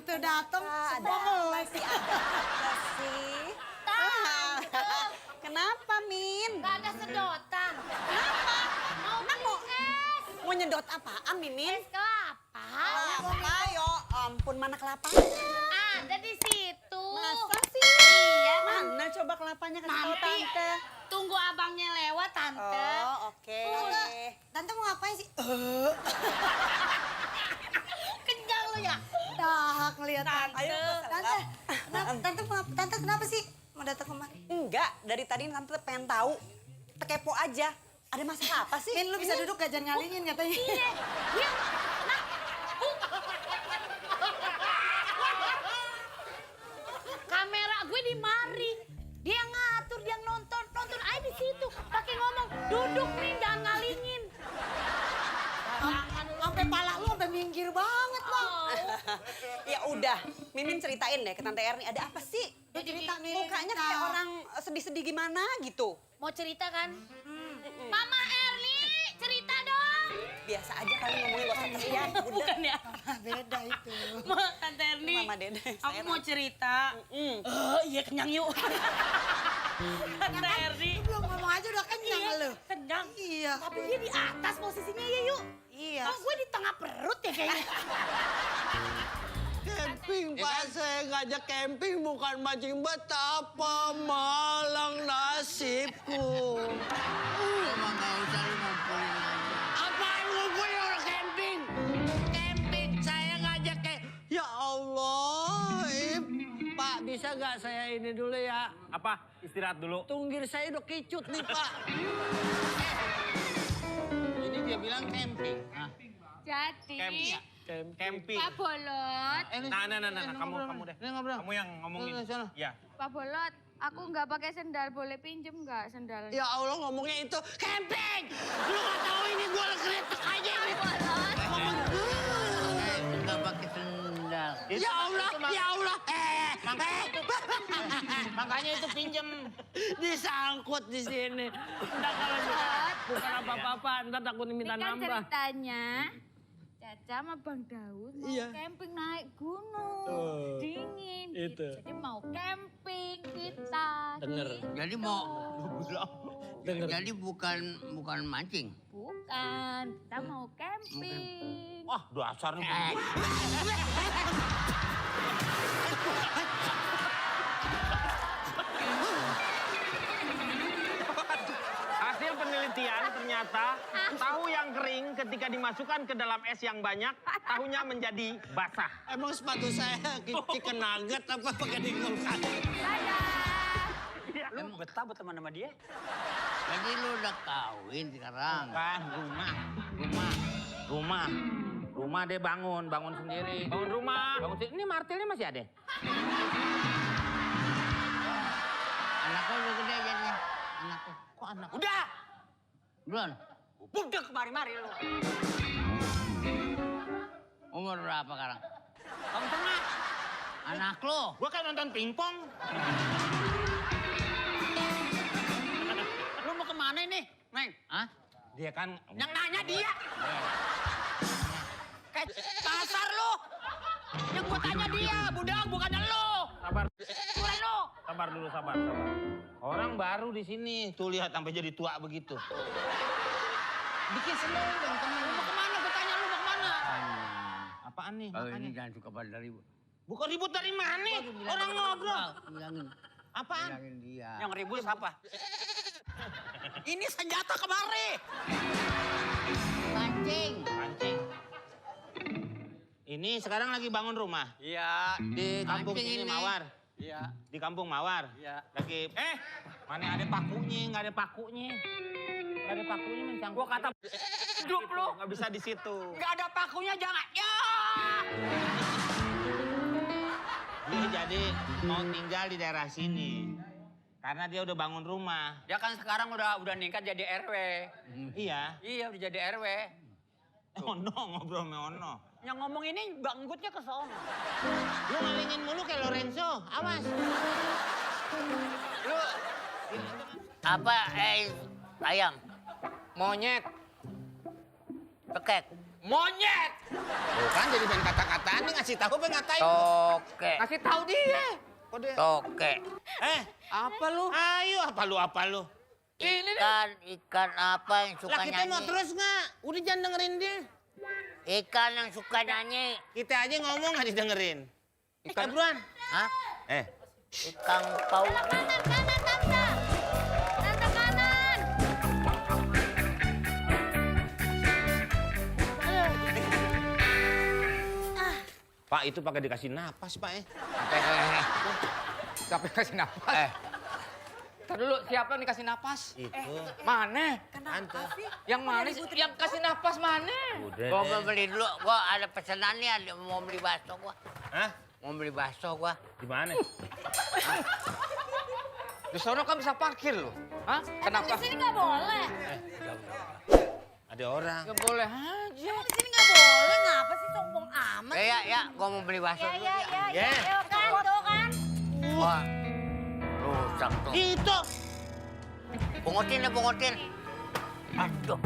begitu datang semua melek. Apa sih? Kenapa, Min? Gak ada sedotan. Kenapa? Mau beli es. Mau nyedot apaan, Mimin? Es kelapa. Ayo, ampun, mana kelapanya? Ada di situ. Masa sih? Iya, Mana coba kelapanya kasih tahu Nanti Tante? tunggu abangnya lewat, Tante. Oh, oke. Tante mau ngapain sih? Kenyang lu ya? Dahak ngeliat Tante. Ayo, Tante kenapa sih mau datang kemari? Enggak, dari tadi Tante pengen tahu. Kepo aja. Ada masalah apa sih? Min, lu bisa duduk gak jangan ngalingin katanya. Iya. Iya. Nah. Kamera gue di mari. Dia yang ngatur, dia yang nonton. Nonton aja di situ. Pakai ngomong, duduk nih, jangan ngalingin. Sampai pala lu sampai minggir banget, Bang. Ya udah, Mimin ceritain deh ke Tante Erni. Ada apa sih? Lu cerita nih. Mukanya kayak orang sedih-sedih gimana gitu. Mau cerita kan? Mama Erli, cerita dong. Biasa aja kali ngomongin gak usah teriak. Udah. Bukan ya? Beda itu. Tante Erni, Mama Dede. aku mau cerita. Iya kenyang yuk. Tante Erni. Lu belum ngomong aja udah kenyang lu. Kenyang. Iya. Tapi dia di atas posisinya ya yuk. Iya. Kalau gue di tengah perut ya kayaknya. Camping, Pak. Saya ngajak camping bukan mancing betapa malang nasibku. Emang gak usah lu ngumpulin aja. Apaan ngumpulin orang camping? Camping, saya ngajak kayak... Ya Allah, Ip. Pak, bisa nggak saya ini dulu ya? Apa? Istirahat dulu. Tunggir saya udah kicut nih, Pak. Jadi dia bilang camping. Hah? Jadi, Camping. Pak Bolot, Nah, kamu deh. Ini ngobrol. Kamu yang ngomongin. Sana. Ya. Pak Bolot, aku nggak pakai sendal, boleh pinjem nggak sendal? Ya Allah, ngomongnya itu camping. Lu nggak tahu ini gue ngeritek aja ini. Nggak pakai sendal. Ya Allah, ya Allah. Makanya itu pinjem. Disangkut di sini. Ntar kalau bukan apa-apa, ntar takut Ini minta kan nambah. ceritanya, Caca sama Bang Daud mau Iya. camping naik gunung, dingin. Itu. Jadi mau camping kita. Denger. Gitu. Jadi mau Denger. jadi bukan mancing. Bukan, kita mau camping. Wah, dasar nih. Hasil penelitian ternyata tahu yang kering ketika dimasukkan ke dalam es yang banyak, tahunya menjadi basah. Emang sepatu saya chicken nugget apa pakai dingungkan? Lu betah berteman sama dia? Jadi lu udah kawin sekarang. Kan, rumah dia bangun sendiri. Bangun rumah. Ini martilnya masih ada? Anaknya udah gede jadinya. Anaknya. Kok anak? Udah! Belum. Budek kemari-mari lu. Umur berapa sekarang? Tahun tengah. Anak lu. Gua kayak nonton pingpong. Lu mau kemana nih, Neng? Hah? Dia kan... Yang nanya dia. Kayak pasar lu. Yang gua tanya dia, budak, bukannya lu. Sabar. Bukan lu. Sabar dulu, sabar. Orang baru di sini. Tuh lihat sampai jadi tua begitu. Bikin seneng dong, teman. Lu mau kemana? Gua tanya lu mau kemana? Apaan nih? Kalau ini Makanya. jangan suka pada ribut. Bukan ribut dari mana? Orang ngobrol. Bilangin. Apaan? Bilangin dia. Yang ribut siapa? Ini senjata kemari. Pancing. Pancing. Ini sekarang lagi bangun rumah. Iya. Di kampung Pancing ini ini. Mawar. Iya. Di kampung Mawar. Iya. Lagi mana ada pakunya? Nggak ada pakunya. Nggak ada pakunya mencang. Gua kata hidup lu. Nggak bisa di situ. Nggak ada pakunya jangan. Ya. Dia jadi mau tinggal di daerah sini. Karena dia udah bangun rumah. Dia kan sekarang udah ningkat jadi RW. Iya. Iya udah jadi RW. Ono ngobrol sama Ono. Yang ngomong ini banggutnya ke sono. Lu ngalingin mulu kayak Lorenzo. Awas. Lu Apa ayam? monyet. Tekek. Monyet. Tuh kan jadi main kata-kata berani ngasih tahu apa ngatain? Toke. Kasih tahu dia. Kok dia? Toke. Apa lu? Ayo, apa lu? Ikan apa yang suka Lah kita mau nyanyi? terus nggak? Udah jangan dengerin dia. Ikan yang suka nyanyi. Kita aja ngomong nggak didengerin. Ikan buruan. Hah? Ikan paus. Kanan, kanan, tante. Tante kanan. Pak itu pakai dikasih napas Pak Siapa yang kasih napas? Ntar dulu, siapa yang dikasih napas? Itu. Mana? Tante. Yang mana sih? Yang kasih napas mana? Udah. Gua mau beli dulu. Gua ada pesanan nih. Mau beli bakso gua. Hah? Mau beli bakso gua. Di mana? Di sono kan bisa parkir loh. Hah? Kenapa? Di sini nggak boleh. Ada orang. Gak boleh aja. Di sini nggak boleh, ngapa sih sombong amat? Ya. Gua mau beli bakso dulu ya. Ya. Ayo kan, tuh kan. Wah. Rusak tuh. Itu. Pungutin. Aduh.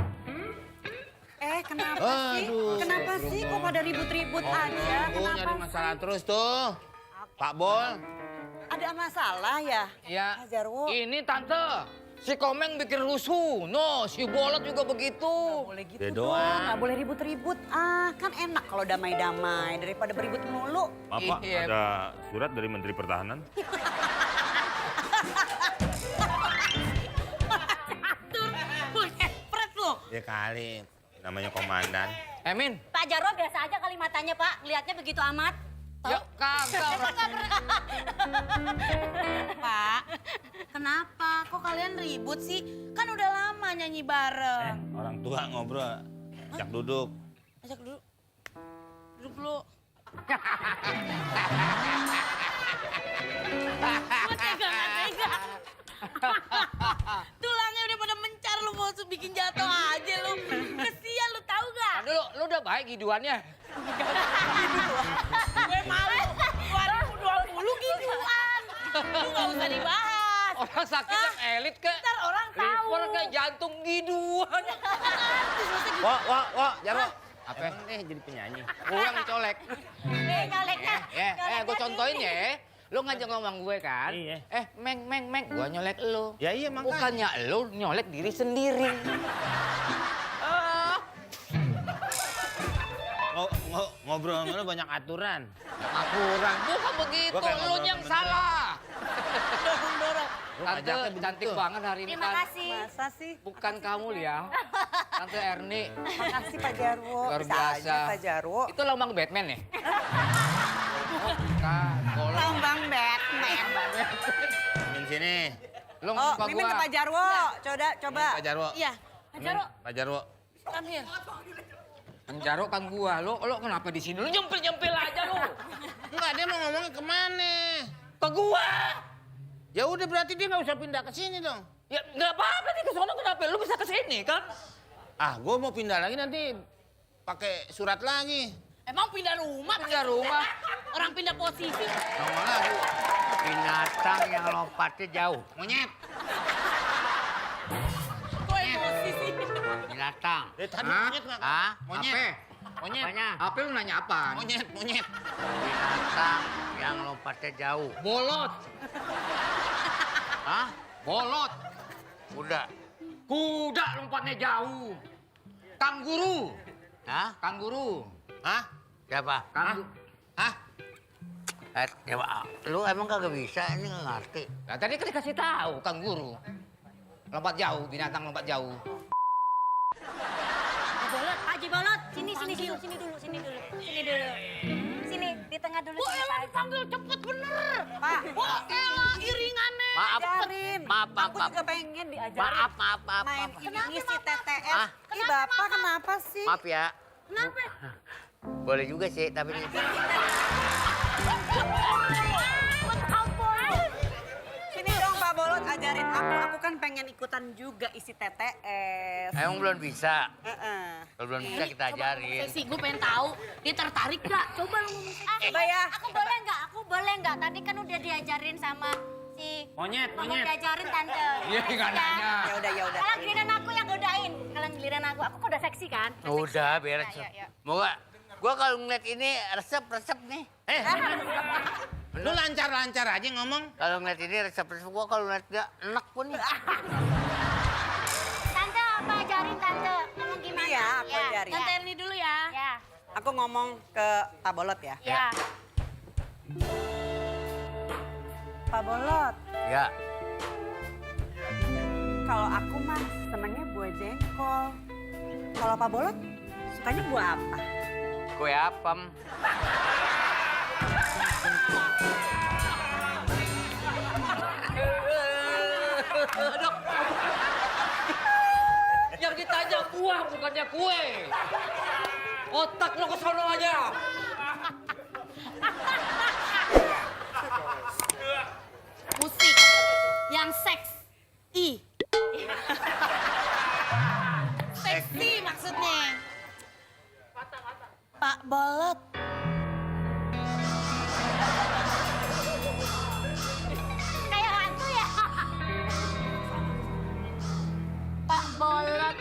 Kenapa sih? Aduh. Kenapa sih kok pada ribut-ribut aja? Nyari Kenapa? masalah terus tuh. Pak Bol. Ada masalah ya? Ya. Pak Jarwo. Ini tante. Si Komeng bikin rusuh. No, si Bolot juga begitu. Boleh gitu Dia dong, doang. nggak boleh ribut-ribut. Kan enak kalau damai-damai daripada beribut mulu. Pak, Iya. ada surat dari Menteri Pertahanan. Pret loh. Ya kali. Namanya komandan. Min. Pak Jarwo biasa aja kali matanya, Pak. Lihatnya begitu amat. Ya kagak. Pak, kenapa? Kok kalian ribut sih? Kan udah lama nyanyi bareng. Orang tua ngobrol. Ajak duduk. Ajak dulu. Duduk dulu. Gue tega, gak tega. Tulangnya udah pada mencar, lu mau bikin jatuh aja lu. Kesian lu, tahu gak? Dulu, lu udah baik giduannya. Gue malu 2020 gituan. Lu gak usah dibahas. Orang sakit yang elit ke. Ntar orang tahu. Liver kayak jantung giduan. Wah, Jarwo. Apa? Emang nih jadi penyanyi. Gue yang dicolek. Nyaleknya. Gue contohin ya. Lu ngajak ngomong gue kan. Iya. Meng. Gue nyolek lu. Ya iya makanya. Bukannya lu nyolek diri sendiri. Ngobrol sama lu banyak aturan. Aturan. Bukan begitu. Gua kayak Lu ngobrol yang sama salah. Lu ngajaknya Tante begitu. cantik banget hari ini Terima kan. kasih. Masa sih? Bukan kamu Liang. Tante Erni. Makasih Pak Jarwo. Luar Bisa aja biasa. Pak Jarwo. Itu lambang Batman ya? Bukan. Lambang Batman. Min sini. Lu Oh, muka mimin ke gua. Pak Jarwo. Coba. Pak Jarwo. Iya. Pak Jarwo, Pak Jarwo. come here. Penjaro kan gua. Lu kenapa di sini? Lu nyempil aja lu. Enggak, dia mau ngomongnya kemana? Ke gua. Ya udah berarti dia nggak usah pindah ke sini dong. Ya nggak apa-apa nih ke sono kenapa? Lu bisa ke sini kan? Ah, gue mau pindah lagi nanti pakai surat lagi. Emang pindah rumah? Pindah rumah. Orang pindah posisi. Nggak mau lagi. Binatang yang lompatnya jauh. Monyet. Kok emosi sih? Binatang. Dari tadi Hah? monyet nggak? Hah? Monyet. Apa? Monyet. Apanya? Apa lu nanya apa? Monyet. Binatang yang lompatnya jauh. Bolot. Hah? Bolot. Udah. Kuda lompatnya jauh. Kanguru. Hah? Kanguru. Hah? Siapa? Kanguru. Hah? Coba, lu emang kagak bisa, ini nggak ngerti. Nah, tadi kan dikasih tahu kanguru. Lompat jauh, binatang lompat jauh. Bolot, Haji Bolot. Sini dulu. Sini, di tengah dulu. Wah, elah dipanggil cepet bener. Pak, Wah, elah iringannya. Maaf, ajarin. maaf. Aku juga pengen diajarin. Maaf. Main ini ngisi TTS. Ah. Ih, Bapak kenapa sih? Maaf ya. Kenapa? Boleh juga sih, tapi ini... Sini dong Pak Bolot ajarin aku. Aku kan pengen ikutan juga isi TTS. Emang belum bisa. Heeh. Kalau belum bisa kita ajarin. Sesi gue pengen tahu, dia tertarik gak? Coba lu ngomong. Coba ya. Aku boleh nggak? Tadi kan udah diajarin sama si... Monyet. diajarin tante. Iya, nggak nanya. Ya udah. Kalian giliran aku yang godain. Kalian giliran aku. Aku kok udah seksi kan? Udah, beres. Ayo. Mau gak? Gua kalau ngeliat ini resep nih. Lu lancar-lancar aja ngomong. Kalau ngeliat ini resep gua kalau ngeliat dia enak pun nih. Tante, apa ajarin Tante? Ngomong gimana? Iya, aku ajarin. Tante Erni dulu ya. Ya, Aku ngomong ke Pak Bolot ya. ya. Pak Bolot, Ya. kalau aku mah senangnya buah jengkol. Kalau Pak Bolot, sukanya buah apa? Kue apem. Yang ditanya buah bukannya kue. Otak lo ke sono aja. Musik yang seks. Seksi maksudnya. Pak Bolot. Kayak hantu ya? Pak Bolot.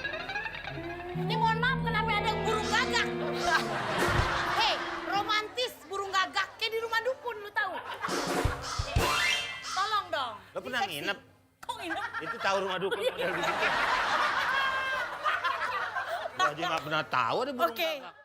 Ini mohon maaf kenapa ada burung gagak? Hei, romantis burung gagak kayak di rumah dukun lu tahu? Tolong dong. Lo pernah Seksi. nginep? Kok nginep? Itu tahu rumah dukun model begitu. Gua aja nggak pernah tahu ada burung Oke. gagak.